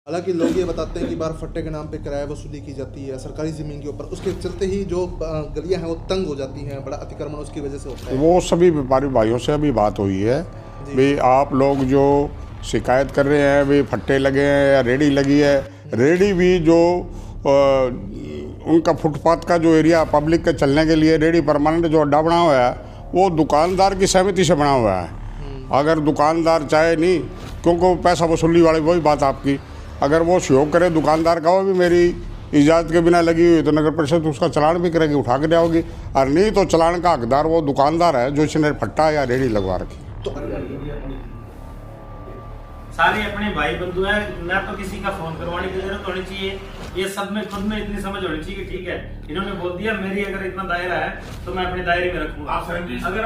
हालांकि लोग ये बताते हैं कि बार फट्टे के नाम पे किराया वसूली की जाती है सरकारी ज़मीन के ऊपर, उसके चलते ही जो गलियां हैं वो तंग हो जाती हैं, बड़ा अतिक्रमण उसकी वजह से होता है। वो सभी व्यापारी भाइयों से अभी बात हुई है भाई, आप लोग जो शिकायत कर रहे हैं भाई फट्टे लगे हैं या रेडी लगी है, रेडी भी जो उनका फुटपाथ का जो एरिया पब्लिक के चलने के लिए रेडी परमानेंट जो अड्डा बना हुआ है वो दुकानदार की सहमति से बना हुआ है। अगर दुकानदार चाहे नहीं, क्योंकि वो पैसा वसूली वाली वही बात आपकी, अगर वो सहयोग करे दुकानदार का, वो भी मेरी इजाज़त के बिना लगी हुई तो नगर परिषद उसका चलान भी करेगी, उठा के जाओगी, और नहीं तो चलान का हकदार वो दुकानदार है जो इसने फट्टा या रेडी लगवा रखी। तो सारे अपने भाई बंधु हैं, ना तो किसी का फोन करवाने की जरूरत होनी चाहिए, ये सब में खुद में इतनी समझ होनी चाहिए कि ठीक है इन्होंने बोल दिया मेरी अगर इतना दायरा है तो मैं अपने दायरे में रखूंगा। अगर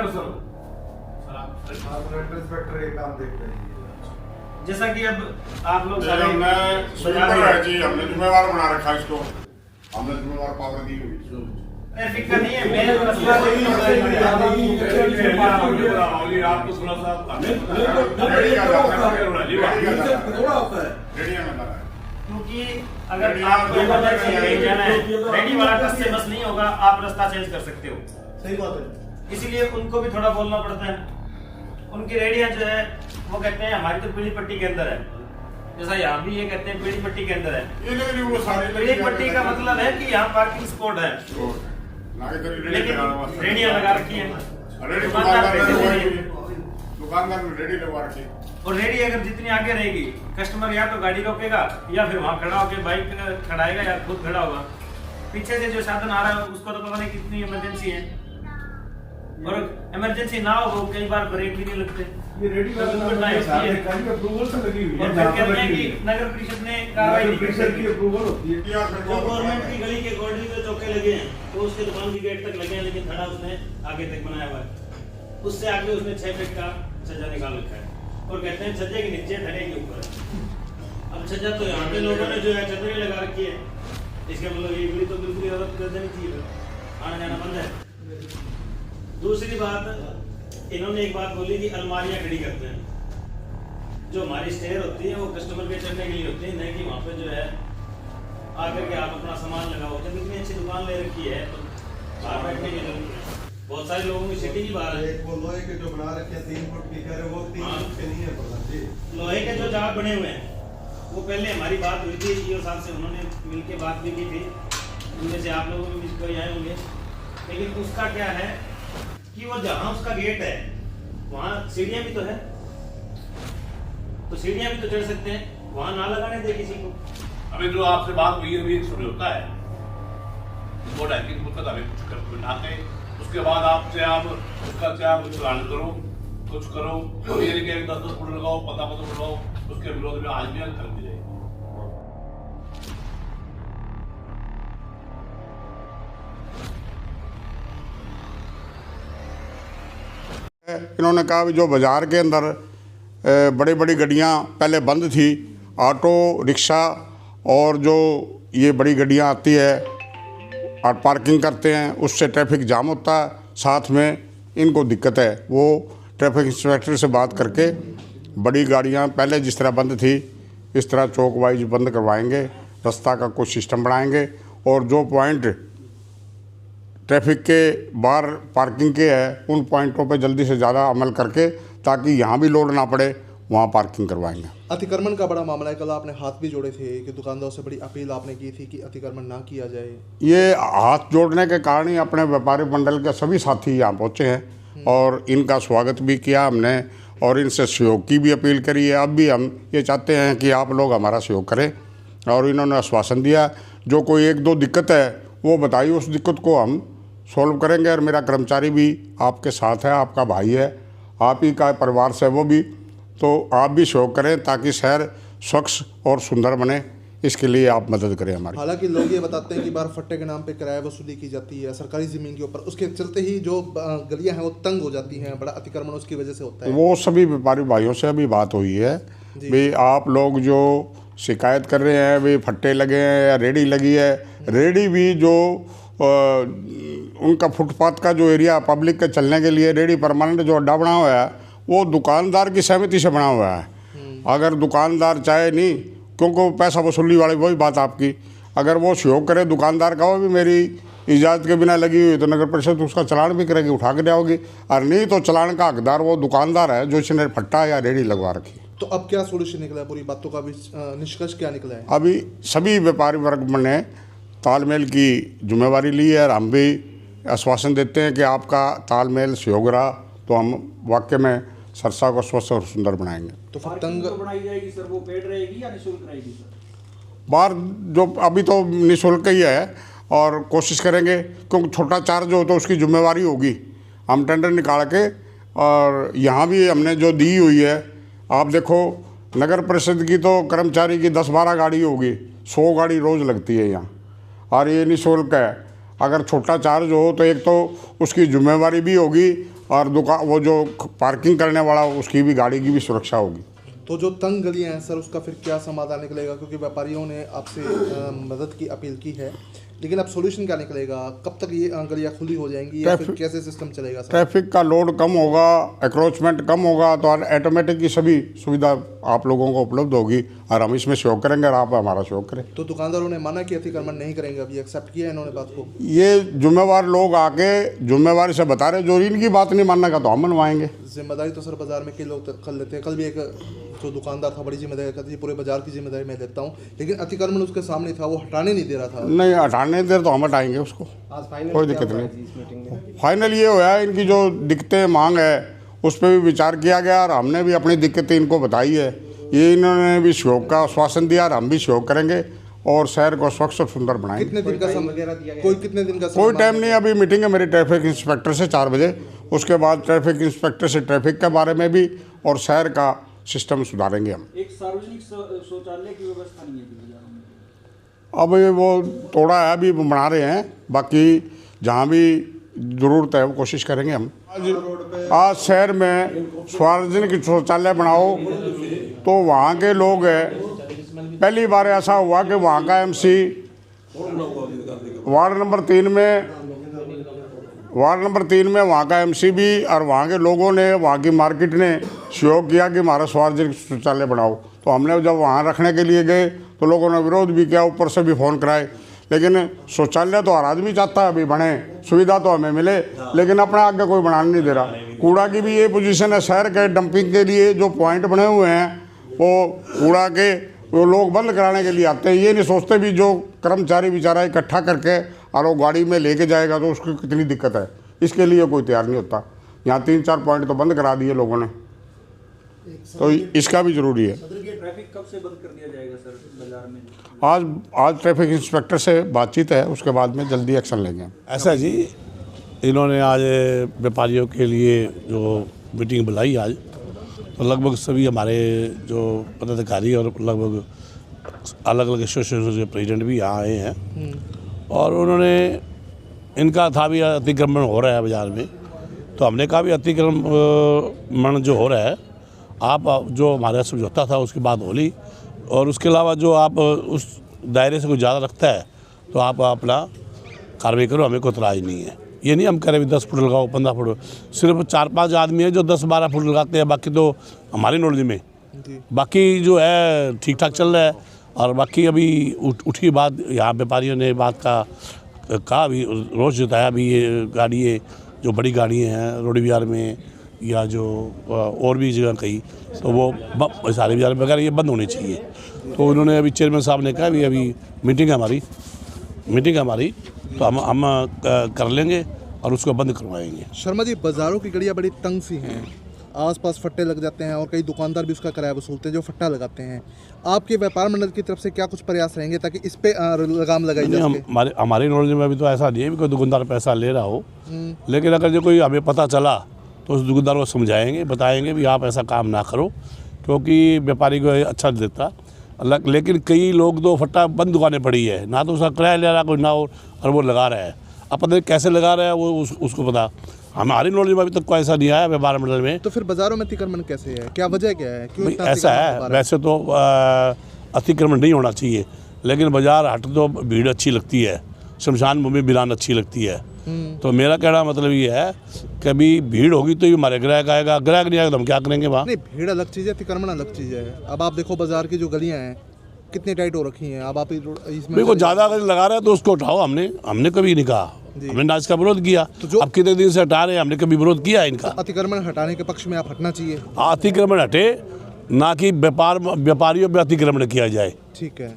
इंस्पेक्टर एक काम देखते हैं जैसा कि अब आप लोग हमने जिम्मेवार बना रखा इसको, हमने जिम्मेवार पावर दी हुई। फिक्र नहीं है, मेरे मसला क्योंकि अगर आप रेडी वाला टच से बस नहीं होगा, आप रास्ता चेंज कर सकते हो। सही बात है, इसीलिए उनको भी थोड़ा बोलना पड़ता है। उनकी रेडियां जो है वो कहते हैं हमारी तो पीली पट्टी के अंदर है, जैसा यहाँ भी ये कहते हैं पीली पट्टी के अंदर है। पीली पट्टी का मतलब है कि यहाँ पार्किंग स्पॉट है, लेकिन रेडियां लगा रखी है, दुकानदार ने रेडी लगवा रखी। और रेडी अगर जितनी आगे रहेगी कस्टमर या तो गाड़ी रोकेगा या फिर वहां खड़ा होकर बाइक खड़ाएगा या खुद खड़ा होगा। पीछे से जो साधन आ रहा है उसको तो पता नहीं कितनी इमरजेंसी है, और इमरजेंसी ना हो कई बार ब्रेक भी नहीं लगते। ये रेडी का अप्रूवल से लगी हुई है, और फिर कहते हैं कि नगर परिषद ने कार्रवाई नहीं की अप्रूवल होती है। गवर्नमेंट की गली के कोर्डली में चौके लगे हैं तो उसके दुकान की गेट तक लगे हैं, लेकिन खड़ा उसने आगे तक बनाया हुआ है, उससे आगे उसने 6 फीट का छज्जा निकाल रखा है और कहते हैं छज्जे के नीचे धड़े के ऊपर है। अब छज्जा तो यहाँ पे लोगों ने जो है छतरी लगा रखी है, इसका मतलब ये गली तो बिल्कुल अवैध कर देनी चाहिए, आना जाना बंद है। दूसरी बात, इन्होंने एक बात बोली कि अलमारियां खड़ी करते हैं, जो हमारी स्टेयर होती है वो कस्टमर के चढ़ने के लिए होती है, नहीं कि वहाँ पे जो है आकर के आप अपना सामान लगाओ। जब इतनी अच्छी दुकान ले रखी है तो बाहर बैठने की जरूरत है। बहुत सारे लोगों की सिटी की बाहर है, वो लोहे के जो बना रखे हैं 3 फुट की, कह रहे वो 3 फुट के नहीं है प्रधान जी। लोहे के जो जाल बने हुए हैं वो पहले हमारी बात हुई थी ईओ साहब से, उन्होंने मिलकर बात भी की थी, उनमें से आप लोगों में भी आए होंगे। लेकिन उसका क्या है कि वो जहाँ उसका गेट है वहाँ सीढ़ियाँ भी तो है, तो सीढ़ियाँ भी तो चढ़ सकते हैं, वहाँ ना लगाने दे किसी को। अभी जो आपसे बात हुई अभी समझौता है, रिपोर्ट है कि मुझे अभी कुछ कर बनाते, उसके बाद आपसे आप उसका क्या चलान करो, कुछ करो, और ये कि 10-10 फुट लगाओ, 15 फुट लगाओ, उसके विरोध में आज भी कर दी जाएगी। इन्होंने कहा भी जो बाज़ार के अंदर बड़ी बड़ी गाड़ियाँ पहले बंद थी, ऑटो रिक्शा और जो ये बड़ी गाड़ियाँ आती है और पार्किंग करते हैं, उससे ट्रैफिक जाम होता है, साथ में इनको दिक्कत है। वो ट्रैफिक इंस्पेक्टर से बात करके बड़ी गाड़ियाँ पहले जिस तरह बंद थी इस तरह चौक वाइज बंद करवाएंगे, रास्ता का कुछ सिस्टम बनाएंगे, और जो पॉइंट ट्रैफिक के बाहर पार्किंग के है उन पॉइंटों पे जल्दी से ज़्यादा अमल करके, ताकि यहाँ भी लोड ना पड़े, वहाँ पार्किंग करवाएंगे। अतिक्रमण का बड़ा मामला है, कल आपने हाथ भी जोड़े थे कि दुकानदारों से बड़ी अपील आपने की थी कि अतिक्रमण ना किया जाए। ये हाथ जोड़ने के कारण ही अपने व्यापारी मंडल के सभी साथी यहाँ पहुँचे हैं और इनका स्वागत भी किया हमने और इनसे सहयोग की भी अपील करी है। अब भी हम ये चाहते हैं कि आप लोग हमारा सहयोग करें, और इन्होंने आश्वासन दिया जो कोई 1-2 दिक्कत है वो बताइए, उस दिक्कत को हम सॉल्व करेंगे। और मेरा कर्मचारी भी आपके साथ है, आपका भाई है, आप ही का परिवार से वो भी, तो आप भी सहयोग करें ताकि शहर स्वच्छ और सुंदर बने, इसके लिए आप मदद करें हमारी। हालांकि लोग ये बताते हैं कि बार फट्टे के नाम पे किराया वसूली की जाती है सरकारी ज़मीन के ऊपर, उसके चलते ही जो गलियां हैं वो तंग हो जाती हैं, बड़ा अतिक्रमण उसकी वजह से होता है। वो सभी व्यापारी भाइयों से अभी बात हुई है भाई, आप लोग जो शिकायत कर रहे हैं भाई फट्टे लगे हैं या रेडी लगी है, रेडी भी जो उनका फुटपाथ का जो एरिया पब्लिक के चलने के लिए रेडी परमानेंट जो अड्डा बना हुआ है वो दुकानदार की सहमति से बना हुआ है। अगर दुकानदार चाहे नहीं, क्योंकि पैसा वसूली वाली वही बात आपकी, अगर वो सहयोग करे दुकानदार का, वो भी मेरी इजाज़त के बिना लगी हुई तो नगर परिषद उसका चालान भी करेगी, उठा के जाओगी, और नहीं तो चालान का हकदार वो दुकानदार है जो इसने फट्टा या रेडी लगवा रखी। तो अब क्या सोल्यूशन निकला है पूरी बातों का, भी निष्कर्ष क्या निकला है? अभी सभी व्यापारी वर्ग ने तालमेल की जिम्मेवारी ली है और हम भी आश्वासन देते हैं कि आपका तालमेल सहयोग रहा तो हम वाकई में सरसा को स्वच्छ और सुंदर बनाएंगे। तो फिर पार्किंग तो बनाई जाएगी सर, वो पेड रहेगी या निःशुल्क रहेगी सर? बाहर जो अभी तो निःशुल्क ही है और कोशिश करेंगे, क्योंकि छोटा चार्ज हो तो उसकी जिम्मेवारी होगी, हम टेंडर निकाल के, और यहाँ भी हमने जो दी हुई है, आप देखो नगर परिषद की तो कर्मचारी की 10-12 गाड़ी होगी, 100 गाड़ी रोज़ लगती है यहाँ, और ये निःशुल्क है। अगर छोटा चार्ज हो तो एक तो उसकी जिम्मेवारी भी होगी और दुकान वो जो पार्किंग करने वाला उसकी भी गाड़ी की भी सुरक्षा होगी। तो जो तंग गलियां हैं सर, उसका फिर क्या समाधान निकलेगा? क्योंकि व्यापारियों ने आपसे मदद की अपील की है, लेकिन अब सॉल्यूशन क्या निकलेगा? कब तक ये गलियां खुली हो जाएंगी या फिर कैसे सिस्टम चलेगा सर? ट्रैफिक का लोड कम होगा, एक्रोचमेंट कम होगा तो ऑटोमेटिक की सभी सुविधा आप लोगों को उपलब्ध होगी और हम इसमें सहयोग करेंगे और आप हमारा सहयोग करें। तो दुकानदारों ने माना कि अतिक्रमण नहीं करेंगे, अभी एक्सेप्ट किया इन्होंने बात को? ये जिम्मेवार लोग आके जिम्मेवारी से बता रहे, जो इनकी बात नहीं मानने का तो हम मनवाएंगे। जिम्मेदारी तो सर बाजार में कई लोग कर लेते हैं, कल भी एक जो दुकानदार था बड़ी जिम्मेदारी कहती पूरे बाजार की जिम्मेदारी मैं लेता हूँ, लेकिन अतिक्रमण उसके सामने था, वो हटाने नहीं दे रहा था। नहीं हटाने दे तो हम हटाएंगे उसको, कोई दिक्कत नहीं। फाइनल ये हुआ है, इनकी जो दिक्कतें मांग है उस पर भी विचार किया गया और हमने भी अपनी दिक्कतें इनको बताई है, ये इन्होंने भी सहयोग का आश्वासन दिया और हम भी सहयोग करेंगे और शहर को स्वच्छ और सुंदर बनाएंगे। कितने दिन का कितने दिन का कोई टाइम नहीं, अभी मीटिंग है मेरी ट्रैफिक इंस्पेक्टर से 4 बजे, उसके बाद ट्रैफिक इंस्पेक्टर से ट्रैफिक के बारे में भी और शहर का सिस्टम सुधारेंगे हम। एक सार्वजनिक शौचालय की व्यवस्था नहीं है बाजारों में, अब ये वो थोड़ा है अभी बना रहे हैं, बाकी जहाँ भी ज़रूरत है वो कोशिश करेंगे हम। आज शहर में सार्वजनिक शौचालय बनाओ तो वहाँ के लोग हैं, पहली बार ऐसा हुआ कि वहाँ का एमसी वार्ड नंबर 3 में वहाँ का एमसी भी और वहाँ के लोगों ने, वहाँ की मार्केट ने सहयोग किया कि हमारा सार्वजनिक शौचालय बनाओ। तो हमने जब वहाँ रखने के लिए गए तो लोगों ने विरोध भी किया, ऊपर से भी फ़ोन कराए, लेकिन शौचालय तो हर आदमी चाहता है अभी बने, सुविधा तो हमें मिले, लेकिन अपने आगे कोई बनाने नहीं दे रहा। कूड़ा की भी ये पोजीशन है, शहर के डंपिंग के लिए जो पॉइंट बने हुए हैं वो कूड़ा के वो लोग बंद कराने के लिए आते हैं, ये नहीं सोचते भी जो कर्मचारी बेचारा इकट्ठा करके और वो गाड़ी में लेके जाएगा तो उसकी कितनी दिक्कत है, इसके लिए कोई तैयार नहीं होता। यहाँ 3-4 पॉइंट तो बंद करा दिए लोगों ने, तो इसका भी ज़रूरी है। ट्रैफिक कब से बंद कर दिया जाएगा सर बाजार में? आज ट्रैफिक इंस्पेक्टर से बातचीत है, उसके बाद में जल्दी एक्शन लेंगे। ऐसा जी, इन्होंने आज व्यापारियों के लिए जो मीटिंग बुलाई आज, तो लगभग सभी हमारे जो पदाधिकारी और लगभग अलग अलग एसोसिएशन के प्रेसिडेंट भी यहाँ आए हैं और उन्होंने, इनका था भी अतिक्रमण हो रहा है बाज़ार में, तो हमने कहा भी अतिक्रमण जो हो रहा है आप जो हमारा समझौता था उसकी बात हो ली, और उसके अलावा जो आप उस दायरे से कोई ज़्यादा रखता है तो आप अपना कार्रवाई करो, हमें कोई इतराज़ नहीं है। ये नहीं हम कह रहे 10 फुट लगाओ 15 फुट, सिर्फ 4-5 आदमी है जो 10-12 फुट लगाते हैं, बाकी तो हमारी नॉलेज में बाकी जो है ठीक ठाक चल रहा है। और बाकी अभी उठी बात, यहाँ व्यापारियों ने बात का कहा भी, रोज़ जताया भी, ये गाड़ी जो बड़ी गाड़ियाँ हैं रोड बाज़ार में या जो और भी जगह कहीं, तो वो सारे बाज़ार वगैरह ये बंद होनी चाहिए। तो उन्होंने अभी चेयरमैन साहब ने कहा भी अभी मीटिंग है हमारी तो हम कर लेंगे और उसको बंद करवाएंगे। शर्मा जी, बाज़ारों की गलियाँ बड़ी तंग सी हैं, आसपास फट्टे लग जाते हैं और कई दुकानदार भी उसका किराया वसूलते हैं जो फट्टा लगाते हैं। आपके व्यापार मंडल की तरफ से क्या कुछ प्रयास रहेंगे ताकि इस पे लगाम लगाई जा सके? हमारी नॉलेज में अभी तो ऐसा नहीं है कोई दुकानदार पैसा ले रहा हो, लेकिन अगर जो कोई हमें पता चला तो उस दुकानदार को समझाएंगे, बताएंगे भी आप ऐसा काम ना करो, क्योंकि व्यापारी को अच्छा देता। लेकिन कई लोग तो फट्टा बंद दुकानें पड़ी है, ना तो उसका किराया ले रहा कोई ना, और वो लगा रहा है। अब पता नहीं कैसे लगा रहा है वो उसको पता, हमारी नॉलेज में अभी तक कोई ऐसा नहीं आया व्यापार मंडल में। तो फिर बाज़ारों में अतिक्रमण कैसे है, क्या वजह क्या है, क्यों ऐसा है? वैसे तो अतिक्रमण नहीं होना चाहिए, लेकिन बाजार हाट तो भीड़ अच्छी लगती है, शमशान भूमि बिरान अच्छी लगती है। तो मेरा कहना मतलब ये है कि अभी भीड़ होगी तो ही हमारे ग्राहक आएगा, ग्राहक नहीं आएगा तो हम क्या करेंगे वहाँ? नहीं, भीड़ अलग चीज़ है, अतिक्रमण अलग चीज़ है। अब आप देखो बाज़ार की जो गलियाँ हैं कितनी टाइट हो रखी हैं? अब आप इसमें देखो ज़्यादा अगर लगा रहा है तो उसको उठाओ। हमने कभी नहीं कहा, हमने ना इसका विरोध किया। तो जो अब कितने दिन से हटा रहे हैं, हमने कभी विरोध किया इनका। अतिक्रमण हटाने के पक्ष में आप हटना चाहिए। अतिक्रमण हटे, ना कि व्यापारियों पर अतिक्रमण किया जाए। ठीक है।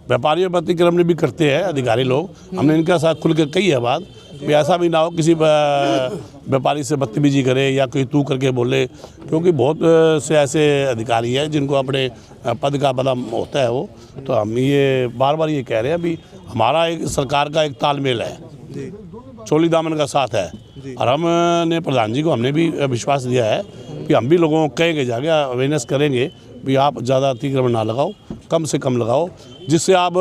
व्यापारियों पर अतिक्रमण भी करते हैं अधिकारी लोग। हमने इनका साथ खुल के कही है बात भी ऐसा भी ना हो किसी व्यापारी से बदतमीजी करे या कोई तू करके बोले, क्योंकि बहुत से ऐसे अधिकारी हैं जिनको अपने पद का पता होता है वो। तो हम ये बार बार ये कह रहे हैं भी हमारा एक सरकार का एक तालमेल है, चोली दामन का साथ है। और हमने प्रधान जी को हमने भी विश्वास दिया है कि हम भी लोगों को कहेंगे, जाके अवेयरनेस करेंगे भी आप ज़्यादा अतिक्रमण ना लगाओ, कम से कम लगाओ, जिससे आप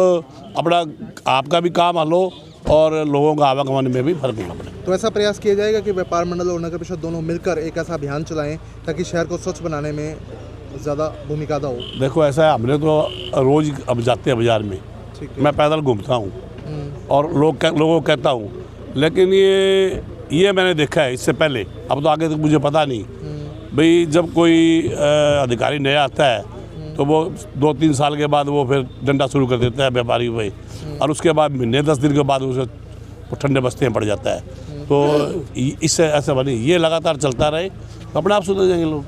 आपका भी काम हल हो और लोगों का आवागमन में भी फर्क ना पड़े। तो ऐसा प्रयास किया जाएगा कि व्यापार मंडल और नगर परिषद दोनों मिलकर एक ऐसा अभियान चलाएं ताकि शहर को स्वच्छ बनाने में ज़्यादा भूमिका अदा हो। देखो ऐसा है, हमने तो रोज़ अब जाते हैं बाज़ार में, मैं पैदल घूमता हूँ और लोगों को कहता हूँ, लेकिन ये मैंने देखा है इससे पहले, अब तो आगे तक मुझे पता नहीं भाई, जब कोई अधिकारी नया आता है तो वो 2-3 साल के बाद वो फिर डंडा शुरू कर देता है व्यापारी पे, और उसके बाद महीने 10 दिन के बाद उसे ठंडे बस्ते में पड़ जाता है। तो इससे ऐसा बनी, ये लगातार चलता रहे तो अपने आप सुधर जाएंगे लोग।